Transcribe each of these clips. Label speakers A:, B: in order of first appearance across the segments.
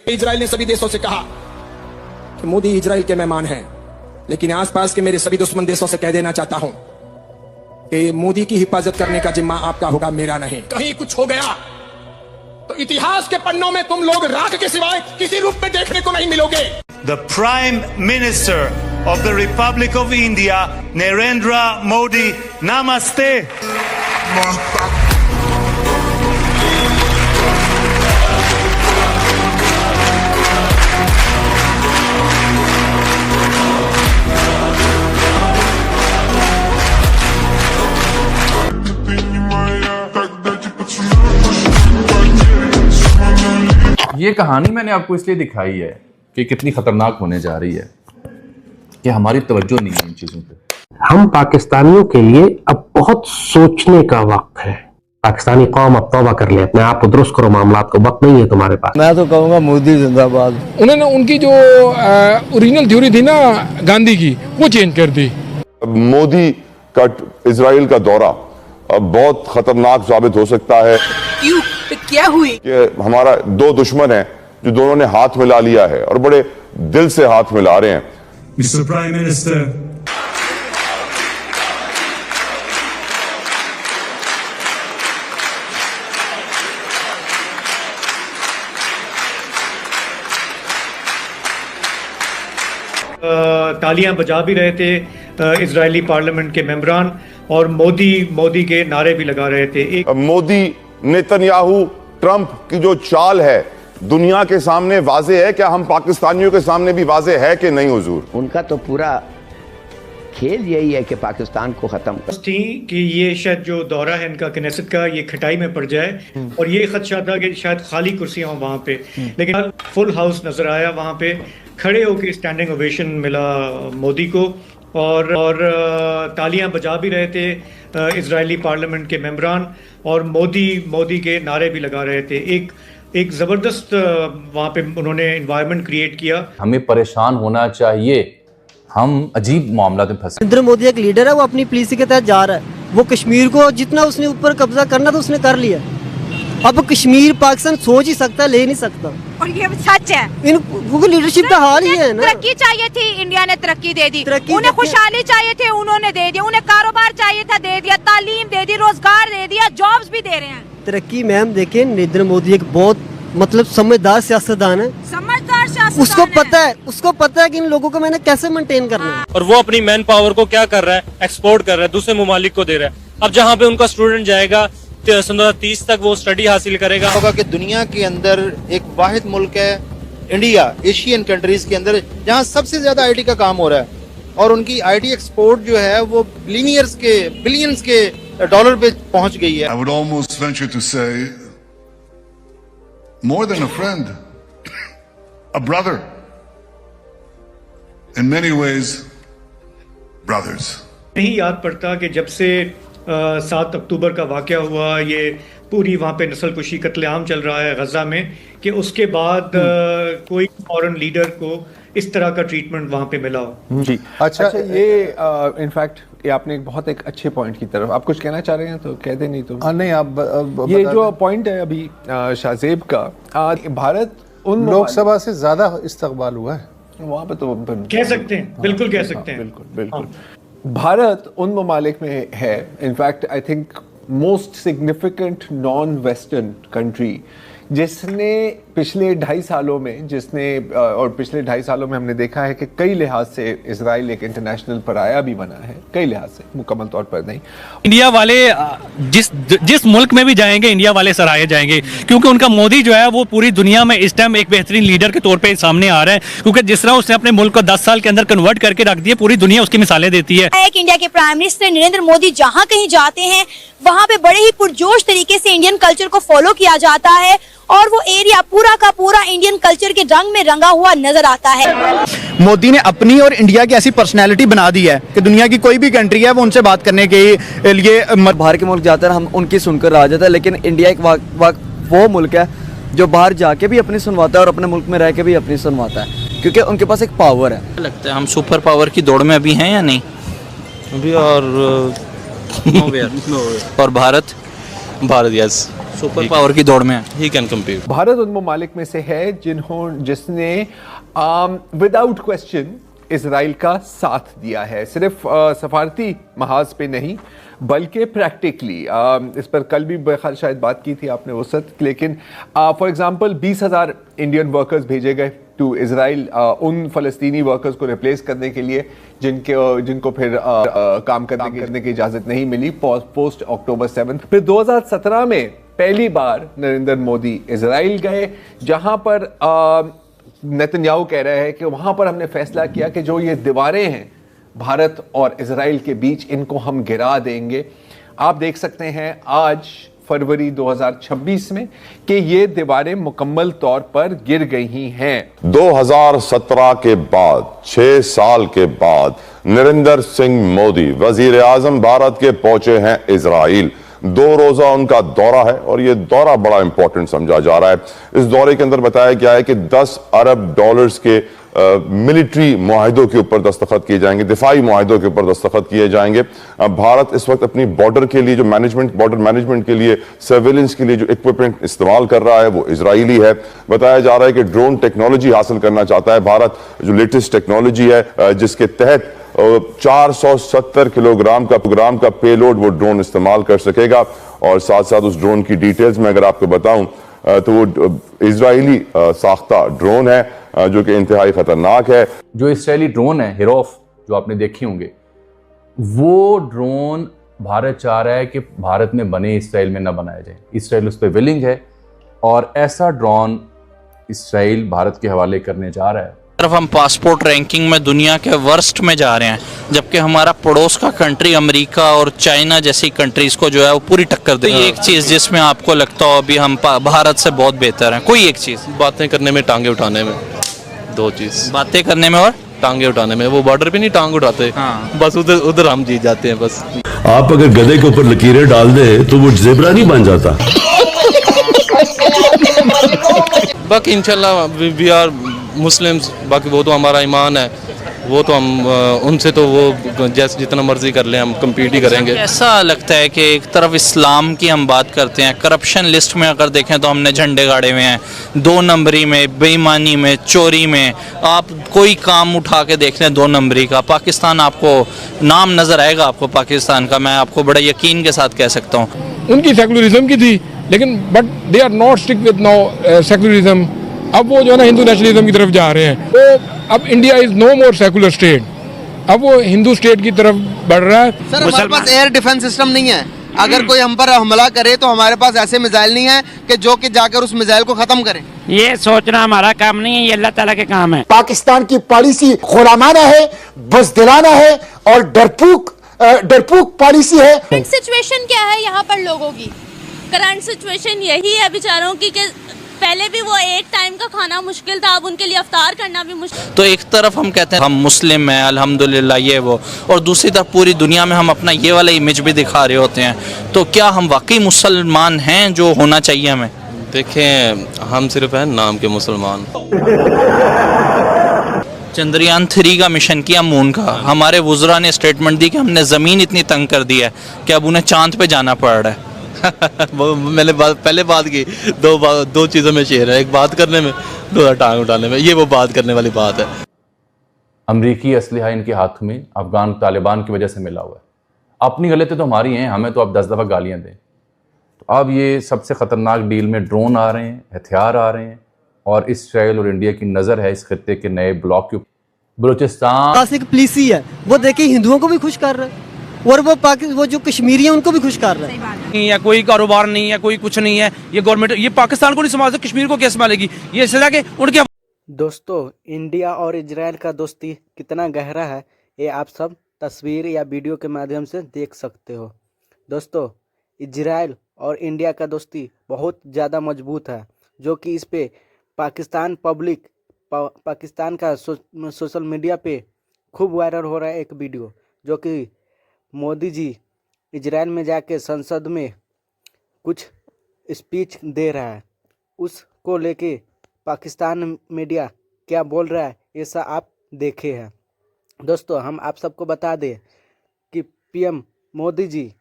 A: Israel ने सभी देशों से कहा कि मोदी इजराइल के मेहमान हैं, लेकिन आसपास के मेरे सभी दुश्मन देशों से कह देना चाहता हूं कि मोदी की हिफाजत करने का जिम्मा आपका होगा, मेरा नहीं। कहीं कुछ हो गया तो इतिहास के पन्नों में तुम लोग राख के सिवाय किसी रूप में देखने को नहीं मिलोगे।
B: The Prime Minister of the Republic of India, Narendra Modi, Namaste.
C: ये कहानी मैंने आपको इसलिए दिखाई है कि कितनी खतरनाक होने जा रही है कि हमारी तवज्जो नहीं है इन चीजों पे।
D: हम पाकिस्तानियों के लिए अब बहुत सोचने का वक्त है। पाकिस्तानी कौम अब तौबा कर ले, अपने आप को दुरुस्त करो, मामलात को वक्त नहीं है तुम्हारे पास।
E: मैं तो कहूँगा मोदी जिंदाबाद।
F: उन्होंने उनकी जो ओरिजिनल थ्योरी थी ना गांधी की, वो चेंज कर दी।
G: मोदी का इजराइल का दौरा अब बहुत खतरनाक साबित हो सकता है।
H: क्यों? क्या हुई?
G: कि हमारा दो दुश्मन हैं जो दोनों ने हाथ मिला लिया है और बड़े दिल से हाथ मिला रहे हैं।
B: Mr. Prime Minister.
I: तालियां बजा भी रहे थे इजरायली पार्लियामेंट के मेंबरान, और मोदी के नारे भी लगा रहे थे।
G: मोदी नेतन्याहू ट्रंप की जो चाल है दुनिया के सामने वाजे है, क्या हम पाकिस्तानियों के सामने भी वाजे है कि नहीं हुजूर?
E: उनका तो पूरा खेल यही है कि पाकिस्तान को खत्म
I: थी कि ये शायद जो दौरा है इनका कनेसेट का, ये खटाई में पड़ जाए, और ये खदशा था कि शायद खाली कुर्सियां हों वहां पे, लेकिन फुल हाउस नजर आया वहां पे। खड़े होकर स्टैंडिंग ओवेशन मिला मोदी को, और तालियां बजा भी रहे थे इजरायली पार्लियामेंट के मेंबरान, और मोदी के नारे भी लगा रहे थे। एक जबरदस्त वहां पे उन्होंने एनवायरनमेंट क्रिएट किया।
C: हमें परेशान होना चाहिए, हम अजीब मामला में फंसे।
J: नरेंद्र मोदी एक लीडर है, वो अपनी पॉलिसी के तहत जा रहा है। वो कश्मीर को जितना उसने ऊपर कब्जा करना था उसने कर लिया। अब कश्मीर पाकिस्तान सोच ही सकता, ले नहीं सकता।
H: और ये सच है,
J: इनको लीडरशिप का हाल ही है ना।
H: तरक्की चाहिए थी, इंडिया ने तरक्की दे दी। उन्हें खुशहाली चाहिए थे, उन्होंने दे दिया। उन्हें कारोबार चाहिए था, दे दिया। तालीम दे दी, रोजगार दे दिया, जॉब्स भी दे रहे हैं।
J: तरक्की मैम देखें, नरेंद्र मोदी एक बहुत समझदार सियासतदान है।
H: समझदार सियासतदान
J: उसको पता है कि इन लोगों को मैंने कैसे मेंटेन करना है।
K: और वो अपनी मैन पावर को क्या कर रहा है, एक्सपोर्ट कर रहा है, दूसरे ममालिक को दे रहा है। अब जहाँ पे उनका स्टूडेंट जाएगा 2030 तक वो स्टडी हासिल करेगा।
L: होगा कि दुनिया के अंदर एक वाहिद मुल्क है इंडिया, एशियन कंट्रीज के अंदर, जहाँ सबसे ज्यादा आईटी का काम हो रहा है, और उनकी आईटी एक्सपोर्ट जो है वो बिलियंस के डॉलर पे पहुंच गई है।
M: I would almost venture to say more than a friend, a brother. In many ways, brothers.
I: नहीं याद पड़ता कि जब से 7 अक्टूबर का वाकया हुआ, ये पूरी वहाँ पे नस्लकुशी कत्लेआम चल रहा है गजा में, कि उसके बाद कोई फॉरेन लीडर को इस तरह का ट्रीटमेंट वहाँ पे मिला हो।
N: जी अच्छा ये इनफैक्ट ये आपने एक अच्छे पॉइंट की तरफ, आप कुछ कहना चाह रहे हैं तो कह दें, नहीं तो
O: नहीं आप
N: ये जो पॉइंट है अभी शाहजेब का, भारत उन
O: लोकसभा से ज्यादा इस्तकबाल हुआ है
N: वहाँ पे, तो
I: कह सकते हैं, बिल्कुल कह सकते हैं,
N: बिल्कुल। भारत उन ममालिक में है, in fact I think most significant non western country, जिसने पिछले 2.5 सालों में हमने देखा है कि कई लिहाज से इजराइल एक इंटरनेशनल पराया भी बना है, कई लिहाज से, मुकम्मल तौर पर नहीं।
K: इंडिया वाले जिस मुल्क में भी जाएंगे, इंडिया वाले सराहे जाएंगे, क्योंकि उनका मोदी जो है वो पूरी दुनिया में इस टाइम एक बेहतरीन लीडर के तौर पे सामने आ रहा है, क्योंकि जिस तरह उसने अपने मुल्क को 10 साल के अंदर कन्वर्ट करके रख दिया, पूरी दुनिया उसकी मिसालें देती है।
H: एक इंडिया के प्राइम मिनिस्टर नरेंद्र मोदी जहाँ कहीं जाते हैं वहाँ पे बड़े ही पुरजोश तरीके से इंडियन कल्चर को फॉलो किया जाता है, और वो एरिया पूरा का पूरा इंडियन कल्चर के रंग में रंगा हुआ नजर आता है।
L: मोदी ने अपनी और इंडिया की ऐसी पर्सनैलिटी बना दी है कि दुनिया की कोई भी कंट्री है वो उनसे बात करने के लिए
E: बाहर के मुल्क जाते हैं, हम उनकी सुनकर आ जाते हैं, लेकिन इंडिया एक वो मुल्क है जो बाहर जाके भी अपनी सुनवाता है और अपने मुल्क में रह के भी अपनी सुनवाता है, क्योंकि उनके पास एक पावर है।
K: लगता है हम सुपर पावर की दौड़ में अभी हैं या नहीं अभी, और और भारत यस सुपर पावर की दौड़ में है,
P: ही कैन कम्पीट।
N: भारत उन ममालिक में से है जिसने विदाउट क्वेश्चन इजराइल का साथ दिया है, सिर्फ सफारती महाज पे नहीं बल्कि प्रैक्टिकली। इस पर कल भी बखैर शायद बात की थी आपने उस वक्त, लेकिन फॉर एग्जांपल 20,000 इंडियन वर्कर्स भेजे गए टू इजराइल उन फ़लस्तीनी वर्कर्स को रिप्लेस करने के लिए जिनको फिर काम करने की इजाज़त नहीं मिली पोस्ट अक्टूबर 7। फिर 2017 में पहली बार नरेंद्र मोदी इजराइल गए, जहां पर नेतन्याहू कह रहे हैं कि वहां पर हमने फैसला किया कि जो ये दीवारें हैं भारत और इजराइल के बीच, इनको हम गिरा देंगे। आप देख सकते हैं आज फरवरी 2026 में कि ये दीवारें मुकम्मल तौर पर गिर गई हैं।
G: 2017 के बाद 6 साल के बाद नरेंद्र सिंह मोदी वजीर आजम भारत के पहुंचे हैं इजराइल। 2 रोजा उनका दौरा है और यह दौरा बड़ा इंपॉर्टेंट समझा जा रहा है। इस दौरे के अंदर बताया गया है कि 10 अरब डॉलर्स के मिलिट्री मुआहिदों के ऊपर दस्तखत किए जाएंगे, दिफाई मुआहिदों के ऊपर दस्तखत किए जाएंगे। भारत इस वक्त अपनी बॉर्डर के लिए जो बॉर्डर मैनेजमेंट के लिए, सर्वेलेंस के लिए जो इक्विपमेंट इस्तेमाल कर रहा है वो इजरायली है। बताया जा रहा है कि ड्रोन टेक्नोलॉजी हासिल करना चाहता है भारत, जो लेटेस्ट टेक्नोलॉजी है जिसके तहत 470 किलोग्राम का पेलोड वो ड्रोन इस्तेमाल कर सकेगा। और साथ साथ उस ड्रोन की डिटेल्स में अगर आपको बताऊं तो वो इजरायली साख्ता ड्रोन है जो कि इंतहाई खतरनाक है।
C: जो इसराइली ड्रोन है हिरोफ, जो आपने देखे होंगे, वो ड्रोन भारत चाह रहा है कि भारत में बने, इसराइल में ना बनाया जाए। इसराइल उस पर विलिंग है और ऐसा ड्रोन इसराइल भारत के हवाले करने जा रहा है।
P: तरफ हम पासपोर्ट रैंकिंग में दुनिया के वर्स्ट में जा रहे हैं, जबकि हमारा पड़ोस का कंट्री अमेरिका और चाइना जैसी कंट्रीज को जो है वो पूरी टक्कर दे। एक चीज़ जिसमें आपको लगता हो अभी हम भारत से बहुत बेहतर हैं, कोई एक चीज़?
Q: बातें करने में, टांगे उठाने में, 2 चीज़।
P: बातें करने में और
Q: टांगे उठाने में। वो बॉर्डर पे नहीं टांग उठाते, बस उधर हम जीत जाते हैं बस।
R: आप अगर गधे के ऊपर लकीरें डाल दे तो वो जेबरा नहीं बन जाता।
Q: बाकी इंशाल्लाह वी आर मुस्लिम्स, बाकी वो तो हमारा ईमान है, वो तो हम उनसे तो वो जैसे जितना मर्जी कर लें हम कम्पीट ही करेंगे।
P: ऐसा लगता है कि एक तरफ इस्लाम की हम बात करते हैं, करप्शन लिस्ट में अगर देखें तो हमने झंडे गाड़े हुए हैं, 2 नंबरी में, बेईमानी में, चोरी में। आप कोई काम उठा के देख लें 2 नंबरी का, पाकिस्तान आपको नाम नज़र आएगा आपको पाकिस्तान का, मैं आपको बड़ा यकीन के साथ कह सकता हूँ।
F: उनकी सेकुलरिज्म की थी, लेकिन but they are not stick with now secularism. अब वो जो है ना हिंदू नेशनलिज्म की तरफ जा रहे हैं। तो अब India is no more secular state, अब वो हिंदू स्टेट की तरफ बढ़ रहा है।
L: सर हमारे पास एयर डिफेंस सिस्टम नहीं है, अगर कोई हम पर हमला करे तो हमारे पास ऐसे मिसाइल नहीं है कि जो कि जाकर उस मिसाइल को खत्म करें।
S: ये सोचना हमारा काम नहीं है, ये अल्लाह ताला के काम है।
T: पाकिस्तान की पॉलिसी खुरामाना है, बज़दिलाना है और डरपूक पॉलिसी है।
U: करंट सिचुएशन क्या है यहाँ पर लोगों की? करंट सिचुएशन यही है बेचारों की कि पहले भी वो एक टाइम का खाना मुश्किल था, अब उनके लिए अफ्तार करना भी मुश्किल।
P: तो एक तरफ हम कहते हैं हम मुस्लिम हैं अल्हम्दुलिल्लाह ये वो, और दूसरी तरफ पूरी दुनिया में हम अपना ये वाला इमेज भी दिखा रहे होते हैं। तो क्या हम वाकई मुसलमान हैं जो होना चाहिए हमें?
Q: देखें, हम सिर्फ हैं नाम के मुसलमान।
P: चंद्रयान 3 का मिशन किया मून का, हमारे वुज़रा ने स्टेटमेंट दी कि हमने ज़मीन इतनी तंग कर दी है कि अब उन्हें चांद पे जाना पड़ रहा है।
Q: मैंने पहले बात की, 2 चीज़ों में शेर है, एक बात करने में, 2 टांग उठाने में। ये वो बात करने वाली बात है।
C: अमरीकी असलहा इनके हाथ में अफगान तालिबान की वजह से मिला हुआ है। अपनी गलती तो हमारी हैं, हमें तो अब 10 दफ़ा गालियाँ दें। तो अब ये सबसे ख़तरनाक डील में ड्रोन आ रहे हैं, हथियार आ रहे हैं, और इसराइल और इंडिया की नज़र है इस खत्ते के नए ब्लॉक के ऊपर। बलूचिस्तान
J: पॉलिसी है, वो देखिए हिंदुओं को भी खुश कर रहा है और वो जो कश्मीरी है उनको भी खुश कर रहा है।
S: नहीं है, कोई कारोबार नहीं है, कोई कुछ नहीं है, ये गवर्नमेंट ये पाकिस्तान को नहीं संभाल सकती, कश्मीर को क्या संभालेगी? ये सजा के उनके।
V: दोस्तों, इंडिया और इजराइल का दोस्ती कितना गहरा है ये आप सब तस्वीर या वीडियो के माध्यम से देख सकते हो। दोस्तों, इजराइल और इंडिया का दोस्ती बहुत ज़्यादा मजबूत है, जो कि इस पे पाकिस्तान का सोशल मीडिया पे खूब वायरल हो रहा है एक वीडियो, जो कि मोदी जी इजराइल में जाके संसद में कुछ स्पीच दे रहा है। उसको लेके पाकिस्तान मीडिया क्या बोल रहा है ऐसा आप देखे हैं। दोस्तों, हम आप सबको बता दें कि पीएम मोदी जी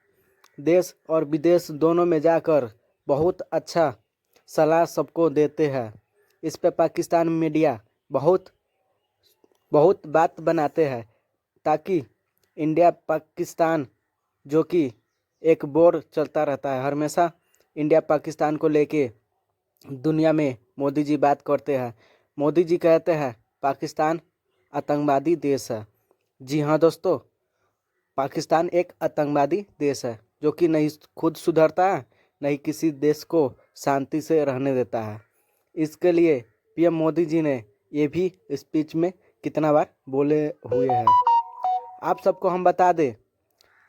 V: देश और विदेश दोनों में जाकर बहुत अच्छा सलाह सबको देते हैं। इस पे पाकिस्तान मीडिया बहुत बात बनाते हैं ताकि इंडिया पाकिस्तान जो कि एक वॉर चलता रहता है हमेशा, इंडिया पाकिस्तान को लेके दुनिया में मोदी जी बात करते हैं। मोदी जी कहते हैं पाकिस्तान आतंकवादी देश है। जी हाँ दोस्तों, पाकिस्तान एक आतंकवादी देश है जो कि नहीं खुद सुधरता है, नहीं किसी देश को शांति से रहने देता है। इसके लिए पीएम मोदी जी ने ये भी स्पीच में कितना बार बोले हुए हैं। आप सबको हम बता दें,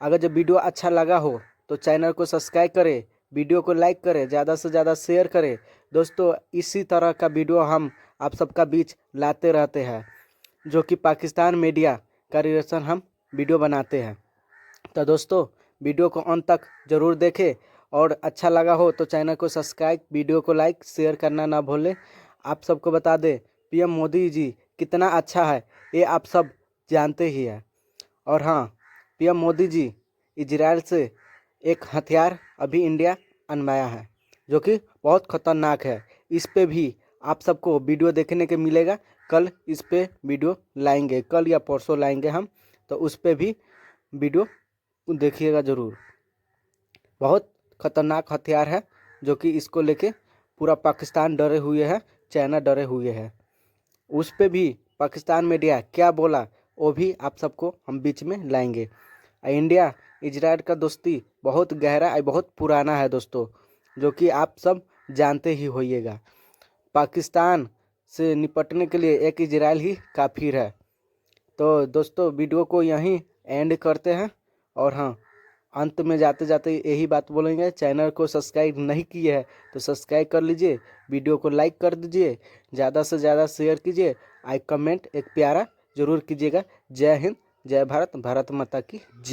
V: अगर जब वीडियो अच्छा लगा हो तो चैनल को सब्सक्राइब करें, वीडियो को लाइक करें, ज़्यादा से ज़्यादा शेयर करें। दोस्तों इसी तरह का वीडियो हम आप सबका बीच लाते रहते हैं, जो कि पाकिस्तान मीडिया का रिएक्शन हम वीडियो बनाते हैं। तो दोस्तों वीडियो को अंत तक ज़रूर देखें और अच्छा लगा हो तो चैनल को सब्सक्राइब, वीडियो को लाइक शेयर करना ना भूलें। आप सबको बता दें पीएम मोदी जी कितना अच्छा है ये आप सब जानते ही हैं। और हाँ, पीएम मोदी जी इजराइल से एक हथियार अभी इंडिया अनवाया है जो कि बहुत ख़तरनाक है। इस पे भी आप सबको वीडियो देखने के मिलेगा। कल इस पे वीडियो लाएंगे, कल या परसों लाएंगे हम, तो उस पे भी वीडियो देखिएगा ज़रूर। बहुत ख़तरनाक हथियार है जो कि इसको लेके पूरा पाकिस्तान डरे हुए है, चाइना डरे हुए है। उस पे भी पाकिस्तान मीडिया क्या बोला वो भी आप सबको हम बीच में लाएंगे। इंडिया इजराइल का दोस्ती बहुत गहरा और बहुत पुराना है दोस्तों, जो कि आप सब जानते ही होइएगा। पाकिस्तान से निपटने के लिए एक इजराइल ही काफ़ी है। तो दोस्तों वीडियो को यहीं एंड करते हैं। और हाँ, अंत में जाते जाते यही बात बोलेंगे, चैनल को सब्सक्राइब नहीं किए हैं तो सब्सक्राइब कर लीजिए, वीडियो को लाइक कर दीजिए, ज़्यादा से ज़्यादा शेयर कीजिए, आई कमेंट एक प्यारा ज़रूर कीजिएगा। जय हिंद, जय भारत, भारत माता की जय।